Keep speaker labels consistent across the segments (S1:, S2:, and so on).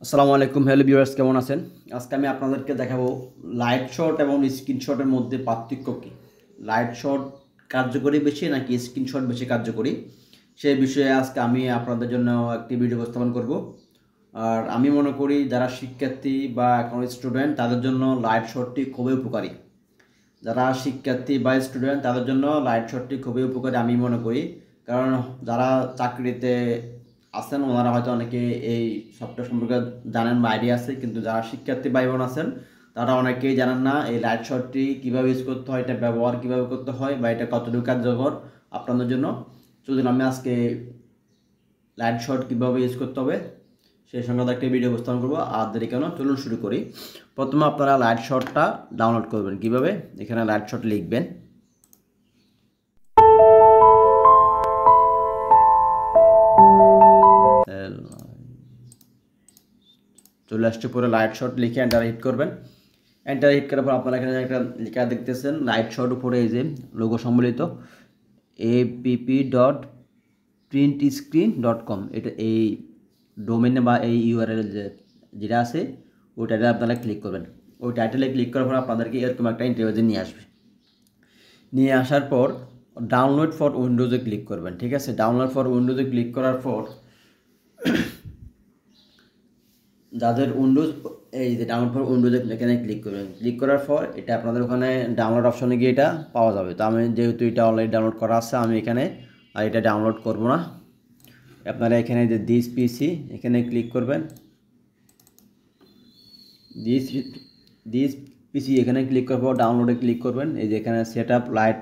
S1: আসসালামু আলাইকুম, hello viewers, কেমন আছেন? আজকে আমি আপনাদেরকে দেখাবো লাইট শট এবং স্ক্রিনশটের মধ্যে পার্থক্য কী। লাইট শট কার্যকরী বেশি নাকি স্ক্রিনশট বেশি কার্যকরী, সেই বিষয়ে আজকে আমি আপনাদের জন্য একটি ভিডিও উপস্থাপন করব। আর আমি মনে করি যারা শিক্ষার্থী বা এখন স্টুডেন্ট তাদের জন্য লাইট শটটি খুবই উপকারী। যারা শিক্ষার্থী বা স্টুডেন্ট তাদের জন্য লাইট শটটি খুবই উপকারী আমি মনে করি। কারণ যারা চাকরিতে আছেন ওনারা হয়তো অনেকে এই সফটওয়্যার সম্পর্কে জানেন বা আইডিয়া আছে, কিন্তু যারা শিক্ষার্থী ভাই বোন আছেন তারা অনেকেই জানেন না এই লাইট শটটি কীভাবে ইউজ করতে হয়, এটা ব্যবহার কীভাবে করতে হয় বা এটা কতটুকু কার্যকর আপনাদের জন্য। সেজন্য আমি আজকে লাইট শট কীভাবে ইউজ করতে হবে সেই সংক্রান্ত একটা ভিডিও উপস্থাপন করবো। আর দেরি কেন, চলুন শুরু করি। প্রথমে আপনারা লাইট শটটা ডাউনলোড করবেন কীভাবে, এখানে লাইট শট লিখবেন। চলে আসছে পরে লাইট শট লিখে এন্টার হিট করবেন। এন্টার হিট করার পর আপনারা এখানে একটা লেখা দেখতেছেন লাইট শট, উপরে এই যে লোগো সম্বলিত app.printscreen.com, এটা এই ডোমেনে বা এই ইউআরএল যেটা আছে ওই টাইটেলে আপনারা ক্লিক করবেন। ওই টাইটেলে ক্লিক করার পর আপনাদেরকে এরকম একটা ইন্টারভিউতে নিয়ে আসবে। নিয়ে আসার পর ডাউনলোড ফর উইন্ডোজে ক্লিক করবেন। ঠিক আছে, ডাউনলোড ফর উইন্ডোজে ক্লিক করার পর যাদের উইন্ডোজ, এই যে ডাউনলোড ফর উইন্ডোজে এখানে ক্লিক করবেন। ক্লিক করার পর এটা আপনাদের ওখানে ডাউনলোড অপশনে গিয়ে এটা পাওয়া যাবে। তো আমি যেহেতু এটা অলরেডি ডাউনলোড করা আছে আমি এখানে আর এটা ডাউনলোড করব না। আপনারা এখানে যে দিস পিসি এখানে ক্লিক করবেন। দিস পিসি এখানে ক্লিক করার পর ডাউনলোডে ক্লিক করবেন। এই যে এখানে সেট আপ লাইট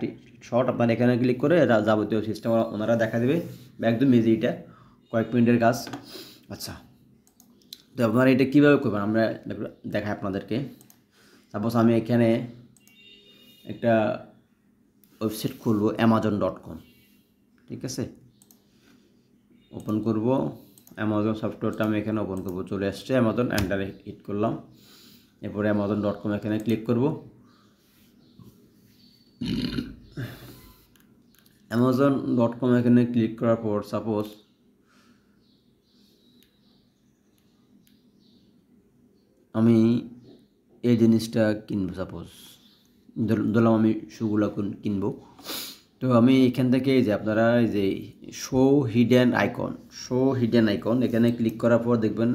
S1: শট আপনারা এখানে ক্লিক করে এটা যাবতীয় সিস্টেম ওনারা দেখা দেবে। একদম ইজি, এটা কয়েক মিনিটের কাজ। আচ্ছা, তো আপনারা এটা কীভাবে করবেন আমরা দেখাই আপনাদেরকে। সাপোজ আমি এখানে একটা ওয়েবসাইট খুলবো amazon.com। ঠিক আছে, ওপেন করব অ্যামাজন সফটওয়্যারটা, আমি এখানে ওপেন করব। চলে আসছে অ্যামাজন, এন্টারে হিট করলাম। এরপরে amazon.com এখানে ক্লিক করব। amazon.com এখানে ক্লিক করার পর সাপোজ আমি এই জিনিসটা কিনবো, সাপোজ ধরলাম আমি শুগুলো কিনবো। তো আমি এখান থেকে এই যে আপনারা এই যে শো হিডেন আইকন এখানে ক্লিক করার পর দেখবেন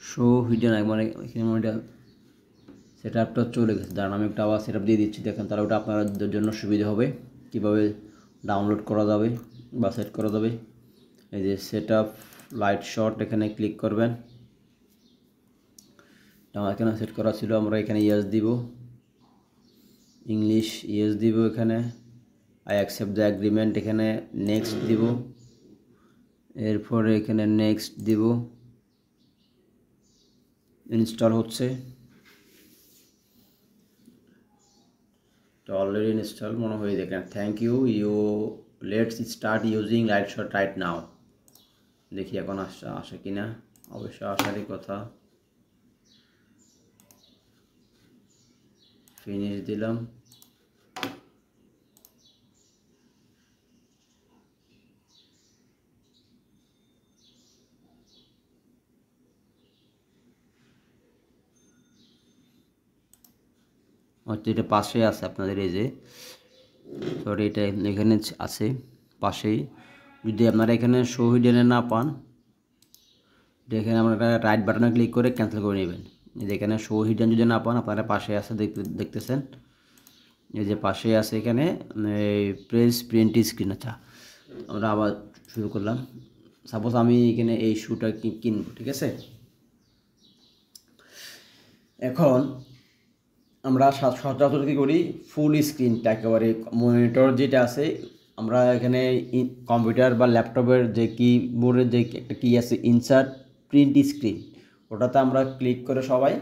S1: শো হিডেন আইকন, মানে এখানে সেট আপটা চলে গেছে। দাঁড়ান আমি একটা আবার সেট আপ দিয়ে দিচ্ছি, দেখেন তাহলে ওটা আপনাদের জন্য সুবিধা হবে কীভাবে ডাউনলোড করা যাবে বা সেট করা যাবে। এই যে সেট আপ লাইট শট এখানে ক্লিক করবেন। আমার এখানে সেট করা ছিল, আমরা এখানে ইয়েস দিব, ইংলিশ ইয়েস দিব, এখানে আই অ্যাকসেপ্ট দ্য এগ্রিমেন্ট, এখানে নেক্সট দিব, এরপরে এখানে নেক্সট দিব। ইনস্টল হচ্ছে, তো অলরেডি ইনস্টল মনে হয়ে দেখেন। Thank you, let's start using Lightshot right now. দেখি এখন আসে কিনা, অবশ্যই আসারই কথা। ফিনিশ দিলাম। হয়তো এটা পাশে আছে আপনাদের, এই যে সরি এটা এখানে আছে পাশেই। যদি আপনারা এখানে শো হিডেনে না পান, এখানে আপনারা রাইট বাটনে ক্লিক করে ক্যান্সেল করে নেবেন। এই যে এখানে শো হিডেন যদি না পান আপনারা পাশে আছে দেখতেছেন, এই যে পাশে আছে এখানে প্রেস প্রিন্ট স্ক্রিন। আচ্ছা, আমরা আবার শুরু করলাম। সাপোজ আমি এখানে এই শুটা কিনবো। ঠিক আছে, এখন আমরা সচরাচর কী করি, ফুল স্ক্রিনটা একেবারে মনিটর যেটা আছে, আমরা এখানে কম্পিউটার বা ল্যাপটপের যে কিবোর্ডের যে একটা কি আছে ইনসার্ট প্রিন্ট স্ক্রিন, ওটাতে আমরা ক্লিক করে সবাই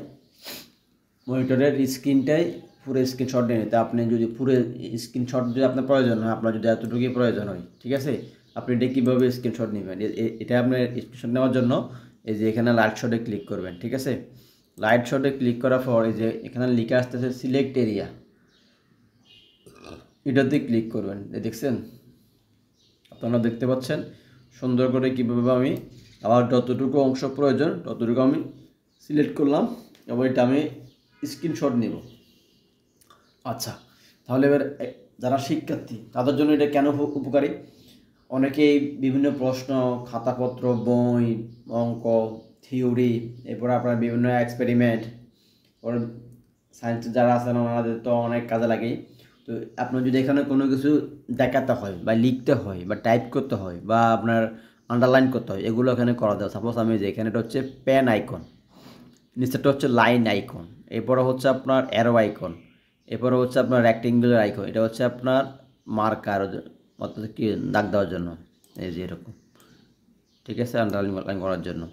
S1: মনিটরের স্ক্রিনটাই পুরো স্ক্রিনশট নিয়ে নিতে। আপনি যদি পুরো স্ক্রিনশট যদি আপনার প্রয়োজন হয়, আপনার যদি এতটুকুই প্রয়োজন হয়, ঠিক আছে, আপনি এটা কীভাবে স্ক্রিনশট নেবেন, এটা আপনার স্ক্রিনশট নেওয়ার জন্য এই যে এখানে লাইট শটে ক্লিক করবেন। ঠিক আছে, লাইট শটে ক্লিক করার পর এই যে এখানে লিখে আসতেছে সিলেক্ট এরিয়া, এটাতে ক্লিক করবেন। দেখছেন, আপনারা দেখতে পাচ্ছেন সুন্দর করে কীভাবে আমি আবার যতটুকু অংশ প্রয়োজন ততটুকু আমি সিলেক্ট করলাম এবং এটা আমি স্ক্রিনশট নেব। আচ্ছা, তাহলে এবার যারা শিক্ষার্থী তাদের জন্য এটা কেন উপকারী? অনেকেই বিভিন্ন প্রশ্ন, খাতাপত্র, বই, অঙ্ক, থিওরি, এরপর আপনার বিভিন্ন এক্সপেরিমেন্ট, ওর সায়েন্সে যারা আছেন ওনাদের তো অনেক কাজে লাগে। তো আপনার যদি এখানে কোনো কিছু দেখাতে হয় বা লিখতে হয় বা টাইপ করতে হয় বা আপনার আন্ডারলাইন করতে হয়, এগুলো এখানে করা যায়। সাপোজ আমি যে এখানে এটা হচ্ছে পেন আইকন, নিচেরটা হচ্ছে লাইন আইকন, এরপরে হচ্ছে আপনার অ্যারো আইকন, এরপরে হচ্ছে আপনার রেক্টেঙ্গুলার আইকন, এটা হচ্ছে আপনার মার্কার অর্থাৎ কি দাগ দেওয়ার জন্য, এই যে এরকম, ঠিক আছে, আন্ডারলাইন করার জন্য।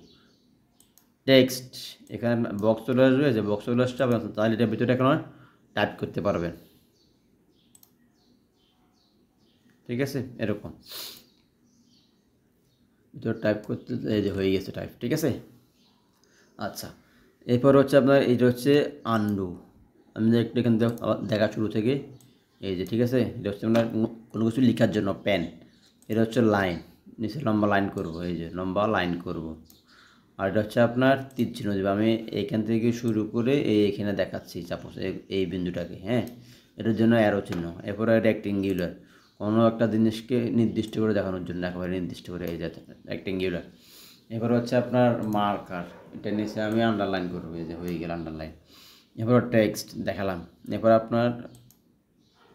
S1: টেক্সট, এখানে বক্স চলে আসবে, যে বক্স চলে আসছে আপনি তাহলে এটার ভিতরে এখন টাইপ করতে পারবেন, ঠিক আছে, এরকম ভিতরে টাইপ করতে, এই যে হয়ে গেছে টাইপ, ঠিক আছে। আচ্ছা, এরপর হচ্ছে আপনার এইটা হচ্ছে আনডু। আমি একটু এখান থেকে দেখা শুরু থেকে, এই যে ঠিক আছে, এটা হচ্ছে আপনার কোনো কিছু লেখার জন্য পেন। এটা হচ্ছে লাইন, নিচে লম্বা লাইন করব, এই যে লম্বা লাইন করব। আর এটা হচ্ছে আপনার তীর চিহ্ন দেবে, আমি এইখান থেকে শুরু করে এইখানে দেখাচ্ছি সাপোজ এই বিন্দুটাকে, হ্যাঁ, এটার জন্য অ্যারো চিহ্ন। এরপরে রেক্টেঙ্গুলার, কোনো একটা জিনিসকে নির্দিষ্ট করে দেখানোর জন্য একেবারে নির্দিষ্ট করে, এই যে রেক্টেঙ্গুলার। এবার হচ্ছে আপনার মার্কার, এটা নিচে আমি আন্ডারলাইন করবো, এই যে হয়ে গেল আন্ডারলাইন। এরপর টেক্সট দেখালাম। এরপর আপনার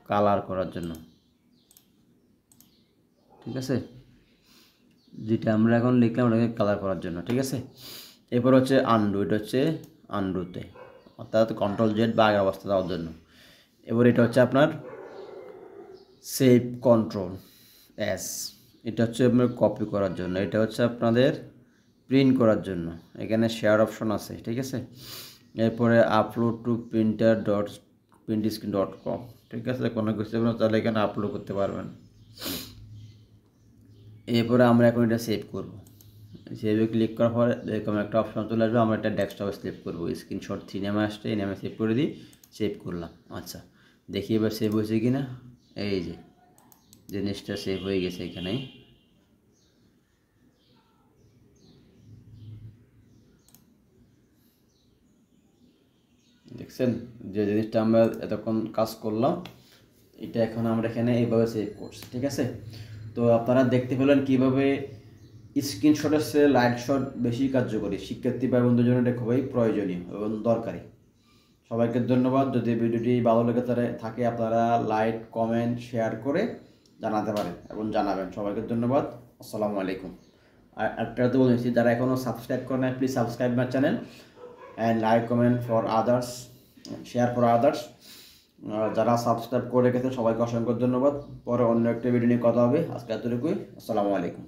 S1: কালার করার জন্য, ঠিক আছে, যেটা আমরা এখন লিখলাম ওটাকে কালার করার জন্য, ঠিক আছে। এরপর হচ্ছে আনডু, এটা হচ্ছে আনডুতে, অর্থাৎ কন্ট্রোল জেড বা আগের অবস্থা দেওয়ার জন্য। এবার এটা হচ্ছে আপনার সেভ কন্ট্রোল এস, এটা হচ্ছে আপনার কপি করার জন্য। এটা হচ্ছে আপনাদের প্রিন্ট করার জন্য, এখানে শেয়ার অপশন আছে, ঠিক আছে। এরপরে আপলোড টু প্রিন্টার ডট প্রিন্টস্ক্রিন.com, ঠিক আছে, কোনো কিছু আপনার তাহলে এখানে আপলোড করতে পারবেন। এরপরে আমরা এখন এটা সেভ করব। সেভে ক্লিক করার পরে এরকম একটা অপশন চলে আসবে, আমরা এটা ডেস্কটপে সেভ করবো। স্ক্রিনশট 3 নামে আসছে, এই নামে সেভ করে দিই, সেভ করলাম। আচ্ছা, দেখি এবার সেভ হয়েছে কি না। এই যে জিনিসটা সেভ হয়ে গেছে এখানে, দেখছেন যে জিনিসটা আমরা এতক্ষণ কাজ করলাম, এটা এখন আমরা এখানে এইভাবে সেভ করছি, ঠিক আছে। তো আপনারা দেখতে পেলেন কীভাবে স্ক্রিনশটের চেয়ে লাইট শট বেশি কার্যকরী। শিক্ষার্থী ভাই বন্ধুদের জন্য এটা খুবই প্রয়োজনীয় এবং দরকারি। সবাইকে ধন্যবাদ। যদি ভিডিওটি ভালো লেগে থাকে আপনারা লাইক, কমেন্ট, শেয়ার করে জানাতে পারেন এবং জানাবেন। সবাইকে ধন্যবাদ। আসসালামু আলাইকুম। আর একটা তো বলেছি, যারা এখনও সাবস্ক্রাইব করে না, please subscribe my channel and like, comment for others, share for others. যারা সাবস্ক্রাইব করে রেখেছেন সবাইকে অসংখ্য ধন্যবাদ। পরে অন্য একটা ভিডিও নিয়ে কথা হবে। আজকে এতটুকুই। আসসালামু আলাইকুম।